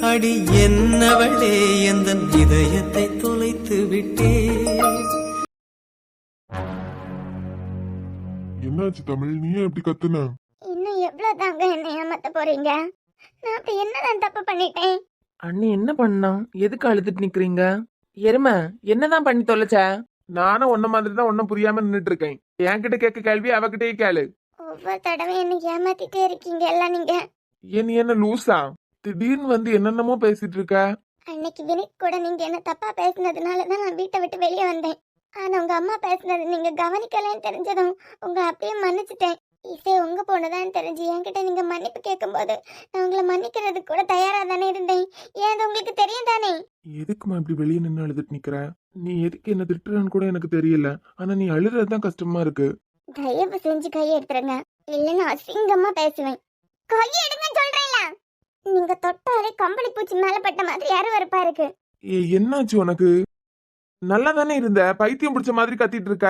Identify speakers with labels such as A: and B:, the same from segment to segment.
A: அடி என்னவளே எந்தன் இதயத்தை தொலைத்து விட்டே.
B: என்னாச்சு தமிழ், நீ எப்படி கத்துன?
C: இன்னும் எவ்வளவு தாங்க என்ன ஏமாத்த போறீங்க? நான் அப்படி என்னதான் தப்பு பண்ணிட்டேன்?
D: அண்ணி என்ன பண்ணா? எதுக்கு அழுதுட்டு நிக்கிறீங்க? எருமை என்னதான் பண்ணி தொலைச்ச?
E: நானும் ஒன்ன மாதிரி தான் ஒன்னும் புரியாம நின்னுட்டு இருக்கேன். என்கிட்ட கேட்க கேள்வி அவகிட்டயே கேளு.
C: ஒவ்வொரு தடவை என்ன ஏமாத்திட்டே இருக்கீங்க எல்லாம் நீங்க.
E: நீ என்ன லூசா? திடீர்னு வந்து என்னென்னமோ பேசிட்டு இருக்க.
C: அன்னைக்கு வினித் கூட நீங்க என்ன தப்பா பேசினதுனாலதான் நான் வீட்டை விட்டு வெளியே வந்தேன். ஆனா உங்க அம்மா பேசினது நீங்க கவனிக்கலன்னு தெரிஞ்சதும் உங்க அப்படியே மன்னிச்சிட்டேன். இசை உங்க பொண்ணுதான் தெரிஞ்சு என்கிட்ட நீங்க மன்னிப்பு கேட்கும் போது நான் உங்களை மன்னிக்கிறதுக்கு கூட தயாரா தானே இருந்தேன். ஏன் அது உங்களுக்கு தெரியும் தானே?
E: எதுக்குமா இப்படி வெளியே நின்று அழுதுட்டு நிக்கிற? நீ எதுக்கு என்ன திட்டுறன்னு கூட எனக்கு தெரியல. ஆனா நீ அழுறதுதான் கஷ்டமா இருக்கு.
C: தயவு செஞ்சு கையை எடுத்துருங்க, இல்லைன்னா அசிங்கமா பேசுவேன். கையை எடுங்க சொல்றேன்ல. நீங்க தொட்டாலே கம்பளி பூச்சி மேல பட்ட மாதிரி அருவருப்பா இருக்கு.
E: என்னாச்சு உனக்கு? நல்லா தானே இருந்த, பைத்தியம் பிடிச்ச மாதிரி கத்திட்டு இருக்க.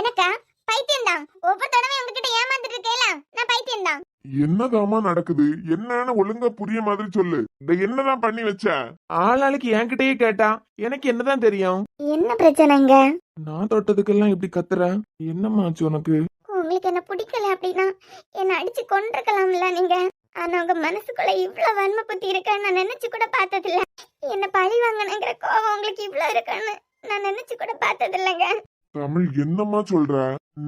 C: எனக்கா பைத்தியம் தான்? ஒவ்வொரு தடவை உங்ககிட்ட ஏமாந்துட்டு இருக்கேல, நான் பைத்தியம் தான்.
B: என்னதாமா நடக்குது? என்னன்னு ஒழுங்கா புரிய மாதிரி சொல்லு. இந்த என்னதான் பண்ணி வச்ச?
E: ஆளாளுக்கு என்கிட்டயே கேட்டா எனக்கு என்னதான் தெரியும்?
C: என்ன பிரச்சனைங்க?
E: நான் தொட்டதுக்கெல்லாம் இப்படி கத்துற? என்னமாச்சு உனக்கு?
C: உங்களுக்கு என்ன பிடிக்கல அப்படின்னா என்ன அடிச்சு கொண்டிருக்கலாம்ல நீங்க. ஆனா உங்க மனசுக்குள்ள இவ்வளவு வன்மை புத்தி இருக்கான்னு நான் நினைச்சு கூட பார்த்தது இல்ல. என்ன பழி வாங்கணுங்கிற கோவம் உங்களுக்கு இவ்வளவு இருக்கான்னு நான் நினைச்சு கூட பார்த்தது இல்லைங்க.
B: தமிழ் என்னம்மா சொல்ற?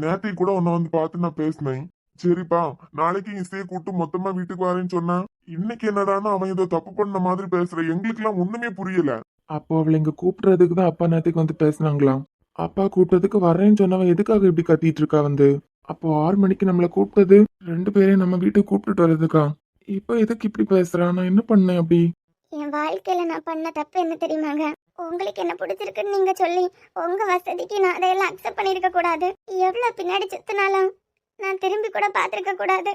B: நேத்தை கூட உன்னை வந்து பார்த்து நான் பேசினேன். சரிப்பா, நாளைக்கு இசையை கூட்டு மொத்தமா வீட்டுக்கு வரேன்னு சொன்னா, இன்னைக்கு என்னடான்னு அவன் ஏதோ தப்பு பண்ண மாதிரி பேசுற. எங்களுக்கு எல்லாம் ஒண்ணுமே புரியல.
E: அப்போ அவளை இங்க கூப்பிடுறதுக்கு தான் அப்பா நேத்துக்கு வந்து பேசினாங்களாம். அப்பா கூப்பிட்டதுக்கு வரேன்னு சொன்னவன் எதுக்காக இப்படி கத்திட்டு இருக்கா வந்து? அப்போ 6 மணிக்கு நம்மள கூப்பிட்டது 2 பேரையும் நம்ம வீட்டுக்கு கூப்பிட்டுட்டு வர்றதுக்கா? இப்ப எதுக்கு இப்படி பேசுறான்? நான் என்ன பண்ணேன் அப்படி?
C: என் வாழ்க்கையில நான் பண்ண தப்பு என்ன தெரியுமாங்க? உங்களுக்கு என்ன பிடிச்சிருக்குன்னு நீங்க சொல்லி உங்க வசதிக்கு நான் அதையெல்லாம் அக்செப்ட் பண்ணிருக்க கூடாது. எவ்வளவு பின்னாடி சுத்தினாலும் நான் திரும்பி கூட பாத்திருக்க கூடாது.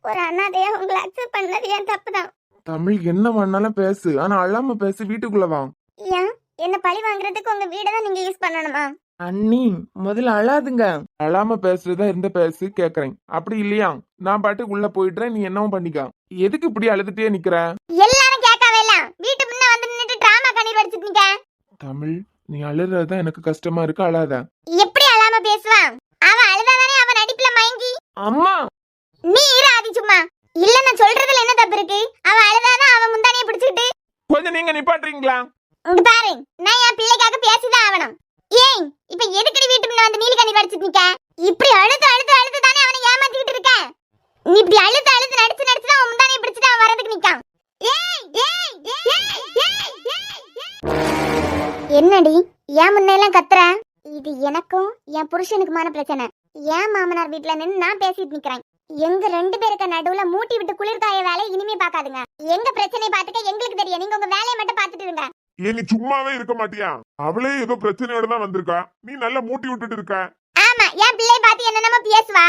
C: ஒரு அனாதையா உங்களை அக்செப்ட் பண்ணது என் தப்பு தான்.
E: தமிழ் என்ன பண்ணாலும் பேசு, ஆனா அழாம பேசு. வீட்டுக்குள்ள வா.
C: ஏன் என்ன பழி வாங்குறதுக்கு உங்க வீட தான் நீங்க யூஸ் பண்ணணுமா?
D: அண்ணி முதல்ல அழாதுங்க.
E: அழாம பேசுறதா இருந்த பேசு கேக்குறேன். அப்படி இல்லையா நான் பாட்டுக்கு உள்ள போயிடுறேன், நீ என்னவும் பண்ணிக்க. எதுக்கு இப்படி அழுதுட்டே நிக்கிற?
C: எல்லாரும் கேட்கவே இல்ல, வீட்டு முன்ன வந்து நின்னுட்டு டிராமா கண்ணீர் வடிச்சிட்டு நிக்க.
E: தமிழ் நீ அழுறதுதான் எனக்கு கஷ்டமா இருக்கு, அழாத.
C: எப்படி அழாம பேசுவான்? அவன் அழுதாதானே அவன் நடிப்புல மயங்கி.
E: அம்மா
C: நீ இரு ஆதி சும்மா. இல்ல நான் சொல்றதுல என்ன தப்பு இருக்கு? அவன் அழுதாதான் அவன் முந்தானியை பிடிச்சிட்டு.
E: கொஞ்சம் நீங்க நிப்பாட்டுறீங்களா?
C: இங்க பாரு, நான் என் பிள்ளைக்காக பேசிதான் ஆகணும். ஏய் இப்ப எதுக்கடி வீட்டு முன்ன வந்து நீலி கண்ணீர் வடிச்சிட்டு நிக்க? இப்படி அழுது அழுது அழுது தானே அவனை ஏமாத்திட்டு இருக்க. நீ இப்படி அழுது அழுது நடிச்சு நடிச்சு தான் அவன் முந்தானியை பிடிச்சிட்டு அவன் வரதுக்கு நிக்கான். ஏய் ஏய் என்னடி ஏன் முன்னெல்லாம் கத்துற? இது எனக்கும் என் புருஷனுக்குமான பிரச்சனை. ஏன் மாமனார் வீட்டுல நின்னு நான் பேசிட்டு நிக்கிறேன். எங்க 2 பேருக்கு நடுவுல மூட்டி விட்டு குளிர்காய வேலையை இனிமே பாக்காதுங்க. எங்க பிரச்சனையை பாத்துக்க எங்களுக்கு தெரியும். நீங்க உங்க வேலையை மட்டும் பாத்துட்டு இருங்க.
B: நீ சும்மாவே இருக்க மாட்டியா? அவளே ஏதோ பிரச்சனையோட தான் வந்திருக்கா, நீ நல்லா மூட்டி விட்டுட்டு இருக்க.
C: ஆமா, என் பிள்ளை பார்த்து என்னென்னமோ பேசுவா.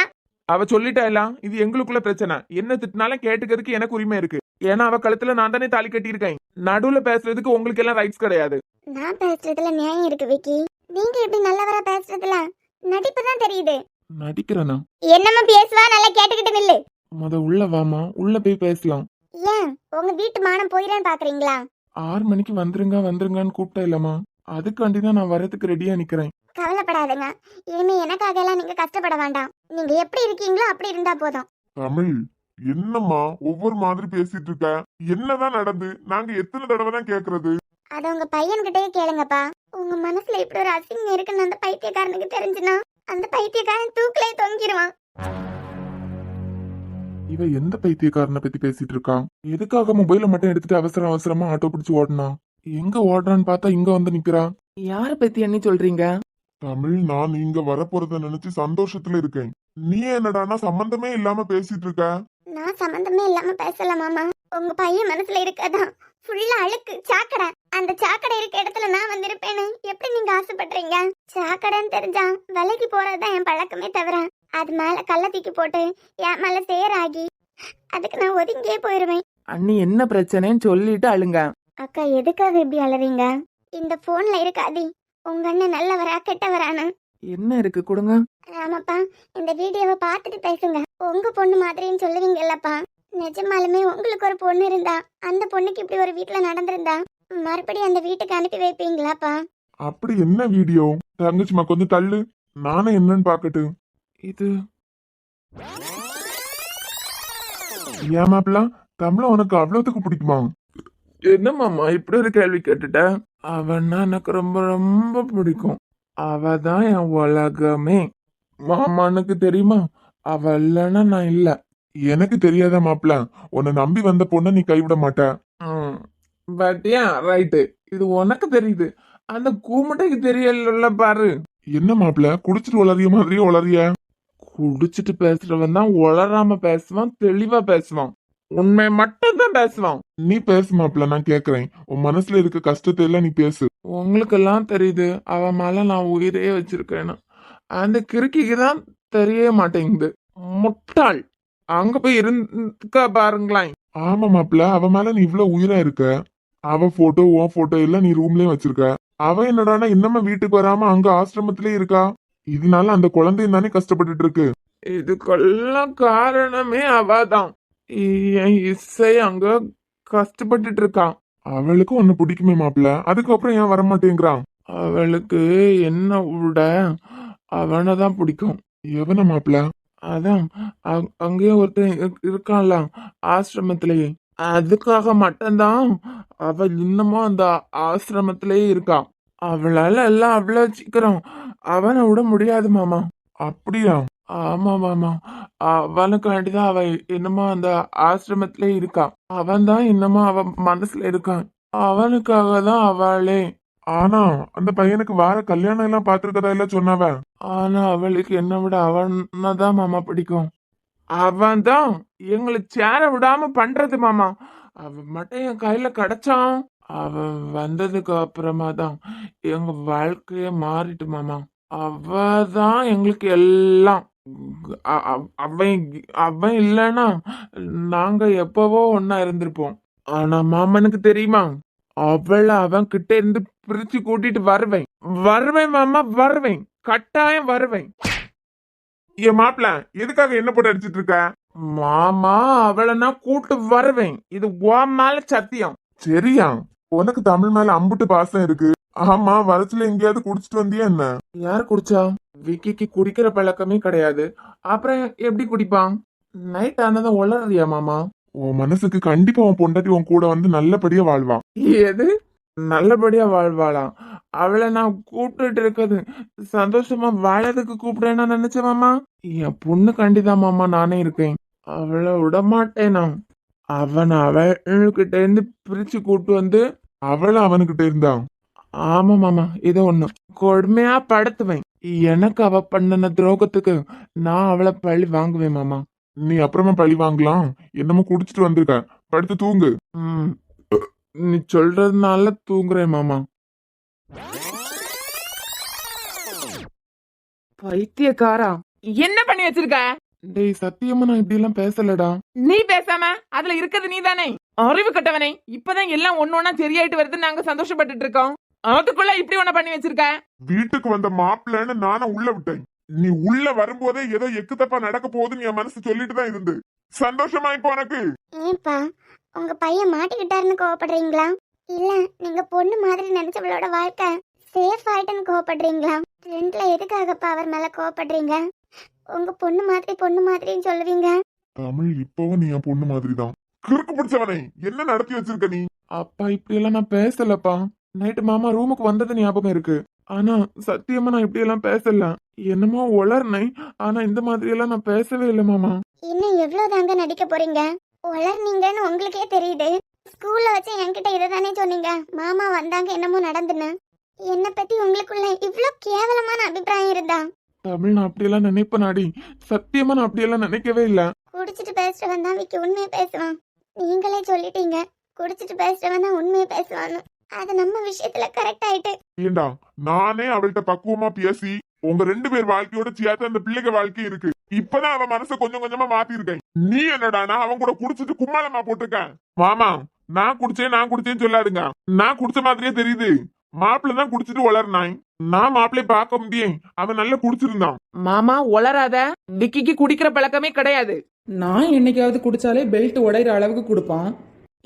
E: அவ சொல்லிட்டா எல்லாம். இது எங்களுக்குள்ள பிரச்சனை. என்ன திட்டினாலும் கேட்டுக்கிறதுக்கு எனக்கு உரிமை இருக்கு. ஏன்னா அவ கழுத்துல நான் தானே தாலி கட்டி இருக்கேன். நடுவுல பேசுறதுக்கு உங்களுக்கு எல்லாம் ரைட்ஸ் கிடையாது.
C: நான் பேசுறதுல நியாயம் இருக்கு விக்கி. நீங்க எப்படி நல்லவரா பேசுறதுல நடிப்பு தான் தெரியுது.
E: நடிக்கிறனா?
C: என்னமா பேசுவா, நல்லா கேட்டுக்கிட்டு நில்லு.
E: உள்ள வாமா, உள்ள போய் பேசலாம்.
C: ஏன் உங்க வீட்டு மானம் போயிடான்னு பாக்குறீங்களா?
E: 6 மணிக்கு வந்துருங்கன்னு கூப்பிட்டா இல்லம்மா, அதுக்காண்டிதான் நான் வரதுக்கு ரெடியா நிக்கிறேன்.
C: கவலைப்படாதுங்க, இனிமே எனக்காக எல்லாம் நீங்க கஷ்டப்பட வேண்டாம். நீங்க எப்படி இருக்கீங்களோ அப்படி இருந்தா போதும்.
B: தமிழ் என்னம்மா ஒவ்வொரு மாதிரி பேசிட்டு இருக்க? என்னதான் நடந்து நாங்க எத்தனை தடவை தான் கேக்குறது?
C: அத உங்க பையன்கிட்டயே கேளுங்கப்பா. உங்க மனசுல இப்படி ஒரு அசிங்கம் இருக்குன்னு அந்த பைத்தியக்காரனுக்கு தெரிஞ்சுனா அந்த பைத்தியக்காரன் தூக்கிலே தொங்கிடுவான்.
E: இவ எந்த பைத்தியக்காரனை பத்தி பேசிட்டு இருக்கான்? எதுக்காக மொபைல மட்டும் எடுத்துட்டு அவசர அவசரமா ஆட்டோ பிடிச்சு ஓடனா? எங்க ஓடுறான்னு பார்த்தா இங்க வந்து நிக்கிறா.
D: யார பத்தி அண்ணி சொல்றீங்க?
B: தமிழ் நான் இங்க வரப்போறத நினைச்சு சந்தோஷத்துல இருக்கேன். நீ என்னடானா சம்பந்தமே இல்லாம பேசிட்டு இருக்க.
C: நான் சம்பந்தமே இல்லாம பேசல மாமா. உங்க பையன் மனசுல இருக்கதான் ஃபுல்லா அழுக்கு சாக்கடை. அந்த சாக்கடை இருக்க இடத்துல நான் வந்திருப்பேன்னு எப்படி நீங்க ஆசைப்படுறீங்க? சாக்கடைன்னு தெரிஞ்சா விலைக்கு போறதுதான் என் பழக்கமே தவிர அது மேல கள்ள தூக்கி போட்டு என் மேல சேராகி அதுக்கு நான் ஒதுங்கியே போயிருவேன்.
D: அண்ணி என்ன பிரச்சனைன்னு சொல்லிட்டு அழுங்க.
C: அக்கா எதுக்காக இப்படி அழறீங்க? இந்த போன்ல இருக்காதி உங்க அண்ணன் நல்லவரா கெட்டவரானு.
D: என்ன இருக்கு கொடுங்க.
C: ஆமாப்பா, இந்த வீடியோவை பார்த்துட்டு பேசுங்க. உங்க பொண்ணு மாதிரின்னு சொல்லுவீங்கல்லப்பா. நிஜமாலுமே உங்களுக்கு ஒரு பொண்ணு இருந்தா அந்த பொண்ணுக்கு இப்படி ஒரு வீட்ல நடந்திருந்தா மறுபடியும் அந்த வீட்டுக்கு அனுப்பி வைப்பீங்களாப்பா?
B: அப்படி என்ன வீடியோ? தங்கச்சிமா கொஞ்சம் தள்ளு, நானே என்னன்னு பாக்கட்டு.
E: இது
B: ஏமாப்ல, தமிழ உனக்கு அவ்வளவுக்கு பிடிக்குமா?
E: என்ன மாமா இப்படி ஒரு கேள்வி கேட்டுட்ட? அவன்னா எனக்கு ரொம்ப ரொம்ப பிடிக்கும். அவ தான் என் உலகமே. மாமானுக்கு தெரியுமா? அவ இல்லைன்னா நான் இல்ல.
B: எனக்கு தெரியாத மாப்ள, உன்னை நம்பி வந்த பொண்ணை நீ கைவிட மாட்ட.
E: பட் ஏன் ரைட்டு, இது உனக்கு தெரியுது, அந்த கூமுட்டைக்கு தெரியல பாரு.
B: என்ன மாப்ள, குடிச்சிட்டு உளறிய மாதிரியே உளறிய?
E: குடிச்சிட்டு பேசுறவன் தான் உளராம பேசுவான், தெளிவா பேசுவான், உண்மை மட்டும் தான் பேசுவான்.
B: நீ பேசு மாப்ள, நான் கேக்குறேன். உன் மனசுல இருக்க கஷ்டத்தை எல்லாம் நீ பேசு.
E: உங்களுக்கெல்லாம் தெரியுது அவன் மேல நான் உயிரே வச்சிருக்கேன்னு. அந்த கிறுக்கிக்கு தான் தெரிய மாட்டேங்குது. முட்டாள். அங்க போய் இருக்க பாருங்களேன்.
B: ஆமா மாப்ள, அவ மேல நீ இவ்வளவு உயிரா இருக்க. அவ போட்டோ உன் போட்டோ எல்லாம் நீ ரூம்லயே வச்சிருக்க. அவ என்னடானா இன்னமும் வீட்டுக்கு வராம அங்க ஆசிரமத்திலே இருக்கா. இதனால அந்த குழந்தையும் தானே கஷ்டப்பட்டுட்டு இருக்கு.
E: இதுக்கெல்லாம் காரணமே அவதான். என் இசை அங்க கஷ்டப்பட்டுட்டு இருக்கான்.
B: அவளுக்கும் ஒன்னு பிடிக்குமே மாப்ள, அதுக்கப்புறம் ஏன் வரமாட்டேங்கிறான்?
E: அவளுக்கு என்ன விட அவனை தான் பிடிக்கும்.
B: எவன மாப்ள?
E: அதான் அங்கேயே ஒருத்தன் இருக்கான்ல ஆசிரமத்திலேயே. அதுக்காக மட்டும்தான் அவ இன்னமும் அந்த ஆசிரமத்திலேயே இருக்கான். அவளால எல்லாம் அவ்வளவு சீக்கிரம் அவனை விட முடியாது மாமா.
B: அப்படியா?
E: ஆமா மாமா, அவனுக்காண்டிதான் அவ இன்னமும் அந்த ஆசிரமத்திலே இருக்கான். அவன் தான் இன்னமும் அவன் மனசுல இருக்கான். அவனுக்காக தான் அவளே.
B: ஆனா அந்த பையனுக்கு வார கல்யாணம் எல்லாம் பாத்துருக்கதா எல்லாம் சொன்னவ.
E: ஆனா அவளுக்கு என்ன விட அவனதான் மாமா பிடிக்கும். அவன் தான் எங்களை சேர விடாம பண்றது மாமா. அவன் மட்டும் என் கையில கிடைச்சான். அவன் வந்ததுக்கு அப்புறமா தான் எங்க வாழ்க்கைய மாறிட்டு மாமா. அவதான் எங்களுக்கு எல்லாம். அவன் அவன் இல்லைன்னா நாங்க எப்பவோ ஒன்னா இருந்திருப்போம். ஆனா மாமனுக்கு தெரியுமா, அவளை அவன் கிட்ட இருந்து பிரிச்சு கூட்டிட்டு வருவேன். வருவேன் மாமா, வருவேன், கட்டாயம் வருவேன்.
B: ஏன் மாப்ள, எதுக்காக என்ன போட்டு அடிச்சிட்டு இருக்க?
E: மாமா, அவளை நான் கூட்டு வருவேன். இது உன் மேல சத்தியம்.
B: சரியா, உனக்கு தமிழ் மேல அம்புட்டு பாசம் இருக்கு. ஆமா, வரச்சுல எங்கேயாவது குடிச்சிட்டு வந்தியா என்ன?
E: யார் குடிச்சா? விக்கிக்கு குடிக்கிற பழக்கமே கிடையாது. அப்புறம் எப்படி குடிப்பான்? நைட் ஆனதான் உளறியா மாமா?
B: உன் மனசுக்கு கண்டிப்பா உன் பொண்டாட்டி உன் கூட வந்து நல்லபடியா வாழ்வான்.
E: எது நல்லபடியா வாழ்வாளாம்? அவளை நான் கூப்பிட்டுட்டு இருக்குது சந்தோஷமா வாழறதுக்கு கூப்பிடுறேன்னு நினைச்சேன் மாமா. என் பொண்ணு கண்டிதான் மாமா நானே இருக்கேன். அவளை விடமாட்டேனா? அவனை அவள்கிட்ட இருந்து பிரிச்சு கூட்டு வந்து
B: அவள அவனுக்கிட்ட இருந்தான்.
E: ஆமா மாமா, இதை ஒண்ணு கொடுமையா படுத்துவேன். எனக்கு அவ பண்ணின துரோகத்துக்கு நான் அவளை பழி வாங்குவேன் மாமா.
B: நீ அப்புறமா பழி வாங்கலாம். என்னமோ குடிச்சிட்டு வந்திருக்க, படுத்து தூங்கு.
E: ம், நீ சொல்றதுனால தூங்குறேன் மாமா.
D: பைத்தியக்காரா, என்ன பண்ணி வச்சிருக்க?
E: டேய் சத்தியமா நான் இப்படி எல்லாம் பேசலடா.
D: நீ பேசாம அதுல இருக்கிறது நீ தானே. அறிவு கட்டவனே, இப்பதான் எல்லாம் ஒன்னொன்னா சரியாயிட்டு வருதுன்னு நாங்க சந்தோஷப்பட்டுட்டு இருக்கோம். அதுக்குள்ள இப்படி ஒண்ணு பண்ணி வச்சிருக்க.
B: வீட்டுக்கு வந்த மாப்பிள்ளன்னு நானும் உள்ள விட்டேன். நீ உள்ள வரும்போதே ஏதோ எக்கு தப்பா நடக்க போகுதுன்னு என் மனசு சொல்லிட்டு தான் இருந்து. சந்தோஷமா இப்போ உனக்கு?
C: ஏன்பா உங்க பையன் மாட்டிக்கிட்டாருன்னு கோவப்படுறீங்களா? இல்ல நீங்க பொண்ணு மாதிரி நினைச்சவளோட வாழ்க்கை சேஃப் ஆயிட்டுன்னு கோவப்படுறீங்களா? ரெண்டுல எதுக்காகப்பா அவர் மேல கோவப்படுறீங்க? உங்க பொண்ணு மாதிரின்னு சொல்லுவீங்க.
B: தமிழ், இப்பவும் நீ என் பொண்ணு மாதிரி தான். கிறுக்கு பிடிச்சவனே, என்ன நடத்தி வச்சிருக்க நீ?
E: அப்பா இப்படி எல்லாம் நான் பேசலப்பா. நைட்டு மாமா ரூமுக்கு வந்தது ஞாபகம் இருக்கு. ஆனா சத்தியமா நான் இப்படி எல்லாம் பேசல. என்னமோ உளர்னேன். ஆனா இந்த மாதிரி எல்லாம் நான் பேசவே இல்லை மாமா.
C: இன்னும் எவ்வளவு தாங்க நடிக்க போறீங்க? உளர்னீங்கன்னு உங்களுக்கே தெரியுது. ஸ்கூல்ல வச்சு என்கிட்ட இதை தானே சொன்னீங்க, மாமா வந்தாங்க என்னமோ நடந்துன்னு. என்ன பத்தி உங்களுக்குள்ள இவ்ளோ கேவலமான அபிப்பிராயம் இருந்தா?
E: தமிழ், நான் அப்படியெல்லாம் நினைப்பனாடி. சத்தியமா நான் அப்படியெல்லாம் நினைக்கவே இல்ல.
C: குடிச்சிட்டு பேசுறவன் தான் விக்கி உண்மையை பேசுவான். நீங்களே சொல்லிட்டீங்க, குடிச்சிட்டு பேசுறவன் தான் உண்மையை பேசுவான்னு. அது நம்ம விஷயத்துல கரெக்ட் ஆயிட்டு.
B: ஏண்டா, நானே அவள்கிட்ட பக்குவமா பேசி உங்க 2 பேர் வாழ்க்கையோட சேர்த்து அந்த பிள்ளைங்க வாழ்க்கை இருக்கு. இப்பதான் அவன் மனசை கொஞ்சம் கொஞ்சமா மாத்தி இருக்கேன். நீ என்னடானா அவன் கூட குடிச்சிட்டு கும்மாளமா போட்டிருக்க. மாமா, நான் குடிச்சேன்னு சொல்லாதுங்க. நான் குடிச்ச மாதிரியே தெரியுது. மாப்பிள்ள தான் குடிச்சிட்டு வளர்னாய். நான் மாப்பிள்ளை பார்க்க முடியும், அவன் நல்லா குடிச்சிருந்தான்.
D: மாமா உளராத. விக்கிக்கு குடிக்கிற பழக்கமே கிடையாது.
F: நான் என்னைக்காவது குடிச்சாலே பெல்ட் உடையிற அளவுக்கு கொடுப்பான்.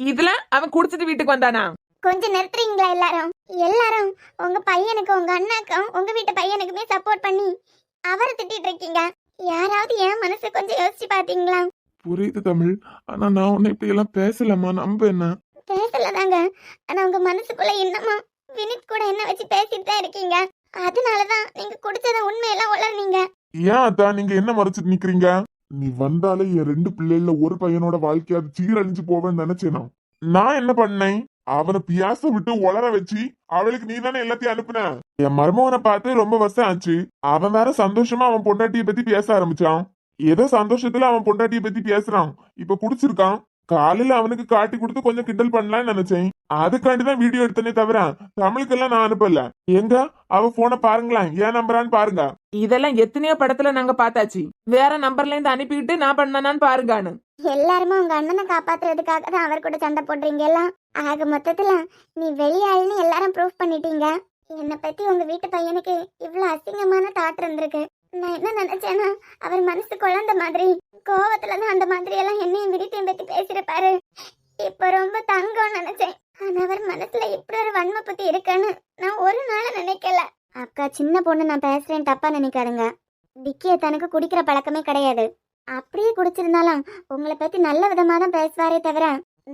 D: இதுல அவன் குடிச்சிட்டு வீட்டுக்கு வந்தானா?
C: கொஞ்சம் நிறுத்துறீங்களா எல்லாரும்? எல்லாரும் உங்க பையனுக்கு உங்க அண்ணாக்கும் உங்க வீட்டு பையனுக்குமே சப்போர்ட் பண்ணி அவரை திட்டிட்டு இருக்கீங்க. யாராவது என் மனசு கொஞ்சம் யோசிச்சு பாத்தீங்களா?
E: புரியுது தமிழ், ஆனா நான் உன்னை இப்படி எல்லாம் பேசலாமா? நம்ப என்ன?
C: பேசலதாங்க, ஆனா உங்க மனசுக்குள்ள இன்னமும் வினித் கூட என்ன வச்சு பேசிட்டு தான் இருக்கீங்க. அதனாலதான் நீங்க குடிச்சத உண்மையெல்லாம் உளறீங்க.
B: ஏன் அத்தா நீங்க என்ன மறைச்சிட்டு நிக்கிறீங்க? நீ வந்தாலே என் 2 பிள்ளைல ஒரு பையனோட வாழ்க்கையாவது சீரழிஞ்சு போவேன்னு நினைச்சேனா? நான் என்ன பண்ணேன்? அவனை பியாச விட்டு உளர வச்சு அவளுக்கு நீ தானே எல்லாத்தையும் அனுப்புன. என் மருமகனை பார்த்து ரொம்ப வருஷம் ஆச்சு. அவன் வேற சந்தோஷமா அவன் பொண்டாட்டியை பத்தி பேச ஆரம்பிச்சான். ஏதோ சந்தோஷத்துல அவன் பொண்டாட்டியை பத்தி பேசுறான். இப்ப குடிச்சிருக்கான். காலையில அவனுக்கு காட்டி கொடுத்து கொஞ்சம் கிண்டல் பண்ணலாம்னு நினைச்சேன். அதுக்காண்டிதான் வீடியோ எடுத்தனே தவிர தமிழுக்கெல்லாம் நான் அனுப்பல. எங்க அவ போனை பாருங்களேன், ஏன் நம்பரான்னு பாருங்க.
D: இதெல்லாம் எத்தனையோ படத்துல நாங்க பார்த்தாச்சு. வேற நம்பர்ல இருந்து அனுப்பிட்டு நான் பண்ணனான்னு பாருங்கானு.
C: எல்லாருமே உங்க அண்ணனை காப்பாத்துறதுக்காக தான் அவர் கூட சண்டை போடுறீங்க எல்லாம். ஆக மொத்தத்துல நீ வெளியாள்னு எல்லாரும் ப்ரூவ் பண்ணிட்டீங்க. என்னை பத்தி உங்க வீட்டு பையனுக்கு இவ்வளவு அசிங்கமான தாட் இருந்திருக்கு. நான் என்ன நினைச்சேன்னா அவர் மனசு குழந்த மாதிரி கோவத்துலதான் அந்த மாதிரி எல்லாம் என்னையும் விரித்தையும் பத்தி பேசிருப்பாரு. இப்ப ரொம்ப தங்கம் நினைச்சேன். ஆனா அவர் மனசுல இப்படி ஒரு வன்ம புத்தி இருக்குன்னு நான் ஒரு நாள் நினைக்கல. அக்கா சின்ன பொண்ணு, நான் பேசுறேன் தப்பா நினைக்காதுங்க. விக்கிய தனக்கு குடிக்கிற பழக்கமே கிடையாது. அப்படியே குடிச்சிருந்தாலும் உங்களை பத்தி நல்ல விதமா தான் பேசுவாரே தவிர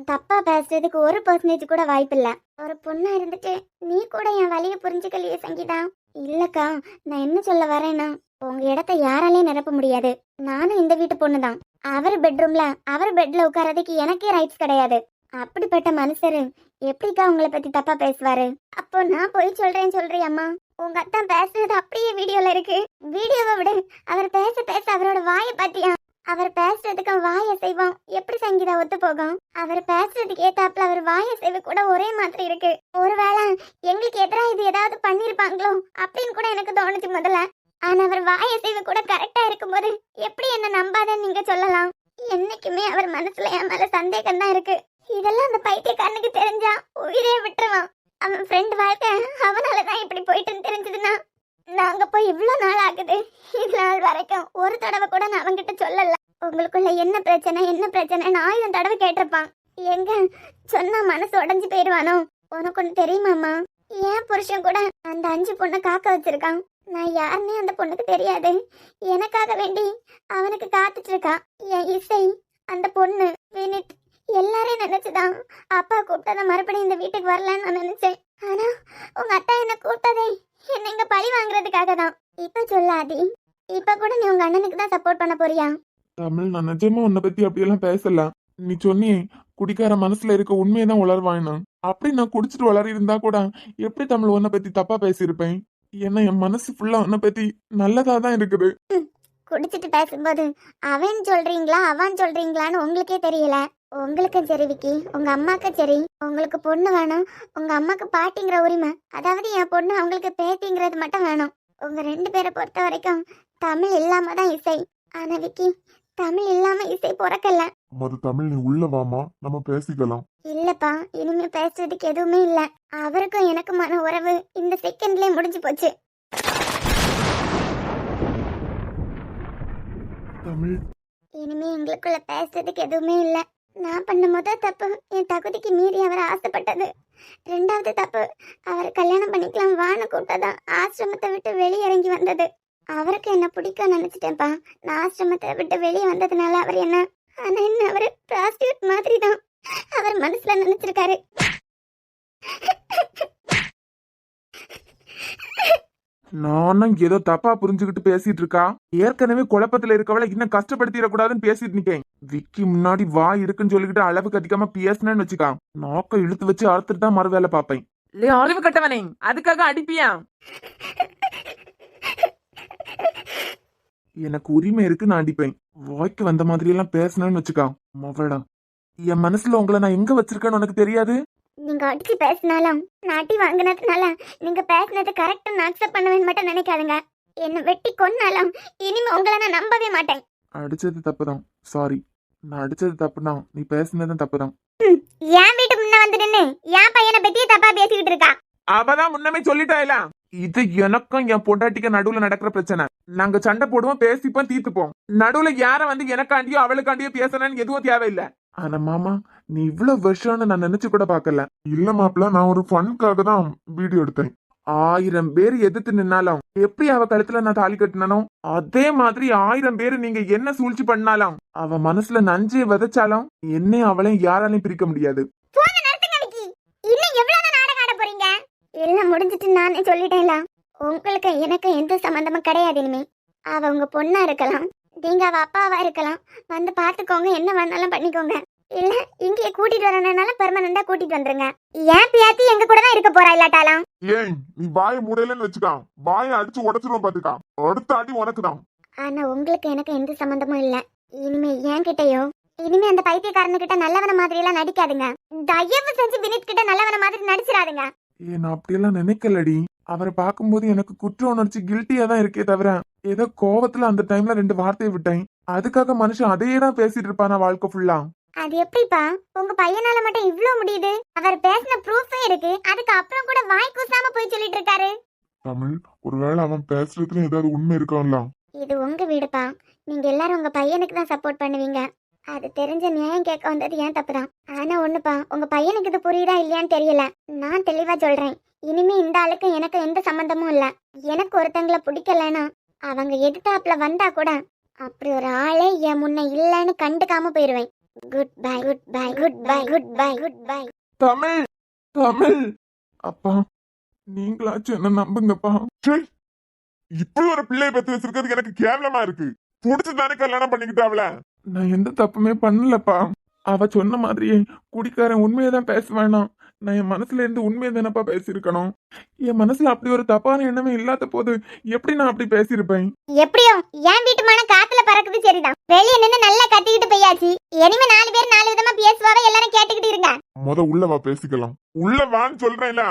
C: தப்பா பேசுறதுக்கு 1% கூட வாய்ப்பில்ல. ஒரு பொண்ணா இருந்துட்டு நீ கூட என் வலிய புரிஞ்சுக்கலையே சங்கீதா. இல்லக்கா, நான் என்ன சொல்ல வரேன்னா உங்க இடத்த யாராலையும் நிரப்ப முடியாது. நானும் இந்த வீட்டு பொண்ணுதான். அவர் பெட்ரூம்ல அவர் பெட்ல உட்காரதுக்கு எனக்கே ரைட்ஸ் கிடையாது. அப்படிப்பட்ட மனுஷரு எப்படிக்கா உங்களை பத்தி தப்பா பேசுவாரு? அப்போ நான் போய் சொல்றியம்மா. உங்க அத்தான் பேசுறது அப்படியே வீடியோல இருக்கு. வீடியோவை விட அவர் பேச பேச அவரோட வாயை பாத்தியா? அவர் பேசுறதுக்கு வாயை செய்வோம் எப்படி சங்கீதா ஒத்து போகும்? அவர் பேசுறதுக்கு ஏத்தாப்புல அவர் வாயை செய்வ கூட ஒரே மாதிரி இருக்கு. ஒருவேளை எங்களுக்கு எதிராக இது ஏதாவது பண்ணிருப்பாங்களோ அப்படின்னு கூட எனக்கு தோணுச்சு முதல்ல. ஆனா அவர் வாயை செய்வ கூட கரெக்டா இருக்கும்போது எப்படி என்ன நம்பாதன்னு நீங்க சொல்லலாம்? என்னைக்குமே அவர் மனசுல என் மேல சந்தேகம் தான் இருக்கு. இதெல்லாம் அந்த பைத்தியக்காரனுக்கு தெரிஞ்சா உயிரே விட்டுருவான். அவன் ஃப்ரெண்ட் வாழ்க்கை அவனாலதான் இப்படி போயிட்டுன்னு தெரிஞ்சதுன்னா நாங்க போய் இவ்வளவு நாள் ஆகுது. இது நாள் வரைக்கும் ஒரு தடவை கூட நான் அவன்கிட்ட சொல்லல. உங்களுக்குள்ள என்ன பிரச்சனை 1000 தடவை கேட்டிருப்பான். எங்க சொன்னா மனசு உடைஞ்சு போயிடுவானோ? உனக்கு ஒண்ணு தெரியுமாமா? ஏன் புருஷன் கூட அந்த 5 பொண்ணை காக்க வச்சிருக்கான். நான் யாருன்னே அந்த பொண்ணுக்கு தெரியாது. எனக்காக வேண்டி அவனுக்கு காத்துட்டு இருக்கான். என் இசை, அந்த பொண்ணு, வினித் எல்லாரையும் நினைச்சுதான் அப்பா கூப்பிட்டதை மறுபடியும் இந்த வீட்டுக்கு வரலன்னு நான் நினைச்சேன். ஆனா உங்க அத்தா என்ன கூப்பிட்டதே என்ன இங்க பழி வாங்குறதுக்காக தான். இப்ப சொல்லாதி, இப்ப கூட நீ உங்க அண்ணனுக்கு தான் சப்போர்ட் பண்ண போறியா?
E: தமிழ், நான் நிஜமா உன்னை பத்தி அப்படியெல்லாம் பேசல. நீ சொன்னியே குடிக்கார மனசுல இருக்க உண்மையதான் உளர்வாயினா. அப்படி நான் குடிச்சிட்டு வளரி இருந்தா கூட எப்படி தமிழ் உன்னை பத்தி தப்பா பேசியிருப்பேன்? ஏன்னா என் மனசு ஃபுல்லா உன்னை பத்தி நல்லதா தான் இருக்குது.
C: குடிச்சிட்டு பேசும்போது அவன் சொல்றீங்களா அவன் சொல்றீங்களான்னு உங்களுக்கே தெரியல. உங்களுக்கும் சரி விக்கி, உங்க அம்மாக்கும் சரி, உங்களுக்கு பொண்ணு வேணும், உங்க அம்மாக்கு பாட்டிங்கிற உரிமை, அதாவது என் பொண்ணு அவங்களுக்கு பேத்திங்கிறது மட்டும் வேணும். உங்க 2 பேரை பொறுத்த வரைக்கும் தமிழ் இல்லாம தான் இசை. ஆனா விக்கி, தமிழ் இல்லாம இசை பிறக்கல.
B: மது தமிழ், நீ உள்ள வாமா, நம்ம பேசிக்கலாம்.
C: இல்லப்பா, இனிமே பேசுறதுக்கு எதுவுமே இல்ல. அவருக்கும் எனக்குமான உறவு இந்த செகண்ட்லயே முடிஞ்சு போச்சு.
E: தமிழ்,
C: இனிமே எங்களுக்குள்ள பேசுறதுக்கு எதுவுமே இல்ல. நான் பண்ண முதல் தப்பு என் தகுதிக்கு மீறி அவர் ஆசைப்பட்டது. 2வது தப்பு அவர் கல்யாணம் பண்ணிக்கலாம் வான்னு கூப்பிட்டதான் ஆசிரமத்தை விட்டு வெளியிறங்கி வந்தது. அவருக்கு என்ன பிடிக்கும் நினைச்சிட்டேன்ப்பா. நான் ஆசிரமத்தை விட்டு வெளியே வந்ததுனால அவர் என்ன, ஆனா என்ன அவரு பிராஸ்டியூட் மாதிரி தான் அவர் மனசுல நினைச்சிருக்காரு.
E: நானும் ஏதோ தப்பா புரிஞ்சுக்கிட்டு பேசிட்டு இருக்கா. ஏற்கனவே குழப்பத்துல இருக்கவளை இன்னும் கஷ்டப்படுத்திடக்கூடாதுன்னு பேசிட்டு நிக்கேன். விக்கி முன்னாடி வாய் இருக்குன்னு சொல்லிக்கிட்டு அளவுக்கு அதிகமா பேசினேன்னு வச்சுக்கா, நாக்க இழுத்து வச்சு அறுத்துட்டு தான் மறு வேலை பார்ப்பேன்.
D: அறிவு கட்டவனே, அதுக்காக அடிப்பியா?
E: எனக்கு உரிமை இருக்கு, நான் அடிப்பேன். வாய்க்கு வந்த மாதிரி எல்லாம் பேசினேன்னு வச்சுக்கா மவடா. என் மனசுல உங்களை நான் எங்க வச்சிருக்கேன்னு உனக்கு தெரியாது.
C: நீங்க அடிச்சு பேசினாலும் நான் அடி வாங்கினதுனால நீங்க பேசினது கரெக்டா நான் அக்செப்ட் பண்ணுவேன்னு மட்டும் நினைக்காதுங்க. என்ன வெட்டி கொன்னாலும் இனிமே உங்களை நான் நம்பவே மாட்டேன்.
E: அடிச்சது தப்புதான், சாரி. நான் அடிச்சது தப்புதான், நீ பேசினதும் தப்புதான்.
C: என் வீட்டு முன்ன வந்து நின்னு என் பையனை பத்தியே தப்பா பேசிக்கிட்டு இருக்கா.
D: அவதான் முன்னமே சொல்லிட்டாயில.
E: இது எனக்கும் என் பொண்டாட்டிக்கு நடுவுல நடக்கிற பிரச்சனை. நாங்க சண்டை போடுவோம், பேசிப்போம், தீர்த்துப்போம். நடுவுல யார வந்து எனக்காண்டியோ அவளுக்காண்டியோ பேசணும்னு எதுவும் தேவையில்லை. ஆனா மாமா, நீ இவ்வளவு வருஷம்னு நான் நினைச்சு கூட பாக்கல.
B: இல்ல மாப்பிள்ள, நான் ஒரு ஃபன்காக தான் வீடியோ எடுத்தேன்.
E: 1000 பேர் எதிர்த்து நின்னாலும் எப்படி அவ கழுத்துல நான் தாலி கட்டினோ அதே மாதிரி 1000 பேர் நீங்க என்ன சூழ்ச்சி பண்ணாலும் அவ மனசுல நஞ்சை விதைச்சாலும் என்னையும் அவளையும் யாராலையும் பிரிக்க முடியாது.
C: போன நிறுத்துங்க விக்கி. இன்னும் எவ்வளவு நாடகம் ஆட போறீங்க? எல்லாம் முடிஞ்சிட்டு நானே சொல்லிட்டேன்ல. உங்களுக்கு எனக்கு எந்த சம்பந்தமும் கிடையாது. இனிமே அவ உங்க பொண்ணா இருக்கலாம், நீங்க அவ அப்பாவா இருக்கலாம். வந்து பாத்துக்கோங்க, என்ன வேணாலும் பண்ணிக்கோங்க. இல்ல இங்கே கூட்டிட்டு வரணும்னால பெர்மனண்டா கூட்டிட்டு வந்துருங்க. ஏன் பியாத்தி எங்க கூட தான் இருக்க போறா இல்லாட்டாலாம்.
B: ஏய், நீ வாயை மூடலன்னு வச்சுக்கான், வாயை அடிச்சு உடச்சிருவோம் பாத்துக்கா. அடுத்த அடி உனக்குதான்.
C: ஆனா உங்களுக்கு எனக்கு எந்த சம்பந்தமும் இல்ல. இனிமே என் கிட்டயோ இனிமே அந்த பைத்தியக்காரனுக்கிட்ட நல்லவன மாதிரி எல்லாம் நடிக்காதுங்க. தயவு செஞ்சு வினித் கிட்ட நல்லவன மாதிரி நடிச்சிடாதுங்க.
E: நான் அப்படியெல்லாம் நினைக்கலடி. அவரை பார்க்கும்போது எனக்கு குற்ற உணர்ச்சி கில்ட்டியா தான் இருக்கே தவிர ஏதோ கோவத்துல அந்த டைம்ல 2 வார்த்தையை விட்டேன். அதுக்காக மனுஷன் அதையே தான் பேசிட்டு இருப்பானா வாழ்க்கை ஃபுல்லா?
C: அது எப்படிப்பா உங்க பையனால மட்டும் இவ்ளோ முடியுது? அவர் பேசின ப்ரூஃபே இருக்கு. அதுக்கு அப்புறம் கூட வாய் கூசாம போய் சொல்லிட்டு இருக்காரு.
B: தமிழ், ஒருவேளை அவன் பேசுறதுல ஏதாவது உண்மை இருக்கான்ல?
C: இது உங்க வீடுப்பா. நீங்க எல்லாரும் உங்க பையனுக்கு தான் சப்போர்ட் பண்ணுவீங்க. அது தெரிஞ்ச நியாயம் கேட்க வந்தது ஏன் தப்புதான். ஆனா ஒண்ணுப்பா, உங்க பையனுக்கு இது புரியுதா இல்லையான்னு தெரியல. நான் தெளிவா சொல்றேன், இனிமே இந்த ஆளுக்கு எனக்கு எந்த சம்பந்தமும் இல்ல. எனக்கு ஒருத்தங்களை பிடிக்கலன்னா அவங்க எதிர்த்தாப்புல வந்தா கூட அப்படி ஒரு ஆளே என் முன்ன இல்லன்னு கண்டுக்காம போயிருவேன். Good bye, good bye, good bye, good bye, good bye.
E: Tamil, Tamil அப்பா, நீங்களாச்சும் என்ன நம்புங்கப்பா.
B: இப்படி ஒரு பிள்ளைய பத்தி வச்சிருக்கிறது எனக்கு கேவலமா இருக்கு. புடிச்சு தானே கல்யாணம் பண்ணிக்கிட்டாவல.
E: நான் எந்த தப்புமே பண்ணலப்பா. அவ சொன்ன மாதிரியே குடிக்காரன் உண்மையதான் பேசுவேனா? நான் என் மனசுல இருந்து உண்மையை தானப்பா பேசியிருக்கணும். என் மனசுல அப்படி ஒரு தப்பான எண்ணமே இல்லாத போது எப்படி நான் அப்படி பேசியிருப்பேன்?
C: எப்படியோ என் வீட்டு மன காத்துல பறக்குது சரிதான். வெளியே நின்னு நல்லா கத்திக்கிட்டு போயாச்சு. இனிமே 4 பேர் 4 விதமா பேசுவாவே, எல்லாரும் கேட்டுக்கிட்டு இருங்க.
B: உள்ள வா பேசிக்கலாம். உள்ள வான்னு சொல்றேன்ல.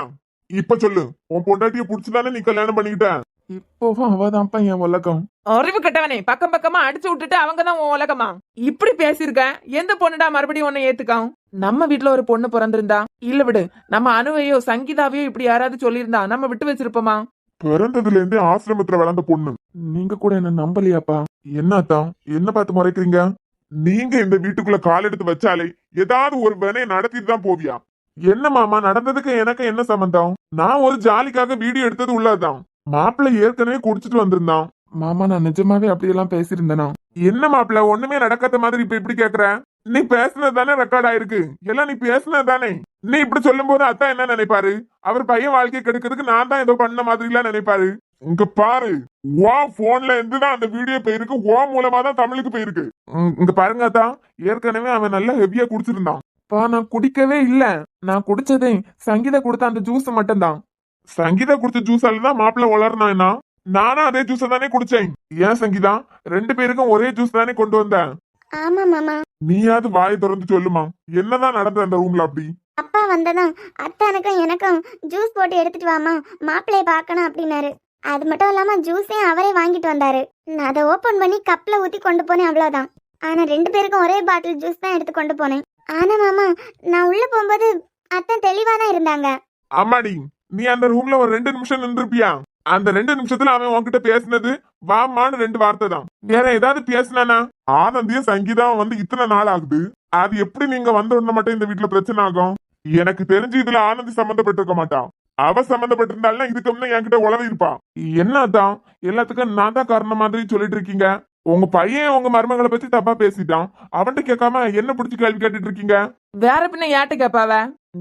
B: இப்ப சொல்லு, உன் பொண்டாட்டிய புடிச்சுதானே நீ கல்யாணம் பண்ணிக்கிட்ட?
E: இப்போவும் அவதான்ப்பா என் உலகம்.
D: அறிவு கட்டவனே, பக்கம் பக்கமா அடிச்சு விட்டுட்டு அவங்கதான் உன் உலகமா? இப்படி பேசிருக்க எந்த பொண்ணுடா மறுபடியும் உன்னை ஏத்துக்காம்? நம்ம வீட்டுல ஒரு பொண்ணு பிறந்திருந்தா, இல்ல விடு, நம்ம அனுவையோ சங்கீதாவையோ இப்படி யாராவது சொல்லியிருந்தா நம்ம விட்டு வச்சிருப்போமா?
B: பிறந்ததுல இருந்தே ஆசிரமத்துல வளர்ந்த பொண்ணு.
E: நீங்க கூட என்ன நம்பலையாப்பா?
B: என்னத்தான் என்ன பார்த்து முறைக்கிறீங்க? நீங்க இந்த வீட்டுக்குள்ள கால் எடுத்து வச்சாலே ஏதாவது ஒரு வேலையை நடத்திட்டு தான் போவியா? என்ன மாமா, நடந்ததுக்கு எனக்கு என்ன சம்பந்தம்? நான் ஒரு ஜாலிக்காக வீடியோ எடுத்தது உள்ளதுதான். மாப்பிள்ளை ஏற்கனவே குடிச்சிட்டு வந்திருந்தான்.
E: மாமா, நான் நிஜமாவே அப்படியெல்லாம் பேசியிருந்தேனா?
B: என்ன மாப்பிள்ள, ஒண்ணுமே நடக்காத மாதிரி இப்ப இப்படி கேக்குற? நீ பேசுனது தானே ரெக்கார்ட் ஆயிருக்கு. எல்லாம் நீ பேசுனது தானே. நீ இப்படி சொல்லும் போது அத்தா என்ன நினைப்பாரு? அவர் பையன் வாழ்க்கையை கெடுக்கிறதுக்கு நான் தான் ஏதோ பண்ண மாதிரி எல்லாம் நினைப்பாரு. இங்க பாரு, ஓ போன்ல இருந்துதான் அந்த வீடியோ போயிருக்கு. ஓ மூலமா தான் தமிழுக்கு போயிருக்கு. இங்க பாருங்க அத்தா, ஏற்கனவே அவன் நல்லா ஹெவியா குடிச்சிருந்தான்.
E: நான் குடிக்கவே இல்ல. நான் குடிச்சதே சங்கீதா கொடுத்த அந்த ஜூஸ் மட்டும்தான்.
B: சங்கீதா குடிச்ச ஜூஸால தான் மாப்பிள்ள வளர்னா. நானும் அதே ஜூஸ தானே குடிச்சேன். ஏன் சங்கீதா, 2 பேருக்கும் ஒரே ஜூஸ் தானே கொண்டு வந்தேன்.
C: ஆமா மாமா.
B: நீயாவது வாயை திறந்து சொல்லுமா, என்னதான் நடந்த அந்த ரூம்ல? அப்படி
C: அப்பா வந்ததும் அத்தானுக்கும் எனக்கும் ஜூஸ் போட்டு எடுத்துட்டு வாமா, மாப்பிள்ளைய பார்க்கணும் அப்படின்னாரு. அது மட்டும் இல்லாம ஜூஸையும் அவரே வாங்கிட்டு வந்தாரு. நான் அதை ஓபன் பண்ணி கப்ல ஊத்தி கொண்டு போனேன், அவ்வளவுதான். ஆனா 2 பேருக்கும் ஒரே பாட்டில் ஜூஸ் தான் எடுத்து கொண்டு போனேன். ஆனா மாமா, நான் உள்ள போகும்போது அத்தான் தெளிவா தான் இருந்தாங்க.
B: அம்மாடி, நீ அந்த ரூம்ல ஒரு 2 நிமிஷம் நின்றுப்பியா? அந்த 2 நிமிஷத்துல அவன் உன்கிட்ட பேசினது வாமான்னு 2 வார்த்தை தான். வேற ஏதாவது பேசினானா? ஆனந்தியும் சங்கீதாவும் வந்து இத்தனை நாள் ஆகுது. அது எப்படி நீங்க வந்த உடனே மட்டும் இந்த வீட்டுல பிரச்சனை ஆகும்? எனக்கு தெரிஞ்சு இதுல ஆனந்தி சம்பந்தப்பட்டிருக்க மாட்டான். அவ சம்பந்தப்பட்டிருந்தாலும் இதுக்கு முன்ன என்கிட்ட உளவி இருப்பா. என்னதான் எல்லாத்துக்கும் நான் தான் காரணம் மாதிரி சொல்லிட்டு இருக்கீங்க? உங்க பையன் உங்க மருமகளை பத்தி தப்பா பேசிட்டான். அவன்கிட்ட கேட்காம என்ன பிடிச்சி கேள்வி கேட்டுட்டு இருக்கீங்க?
D: வேற பின்ன யார்ட்ட கேப்பாவ?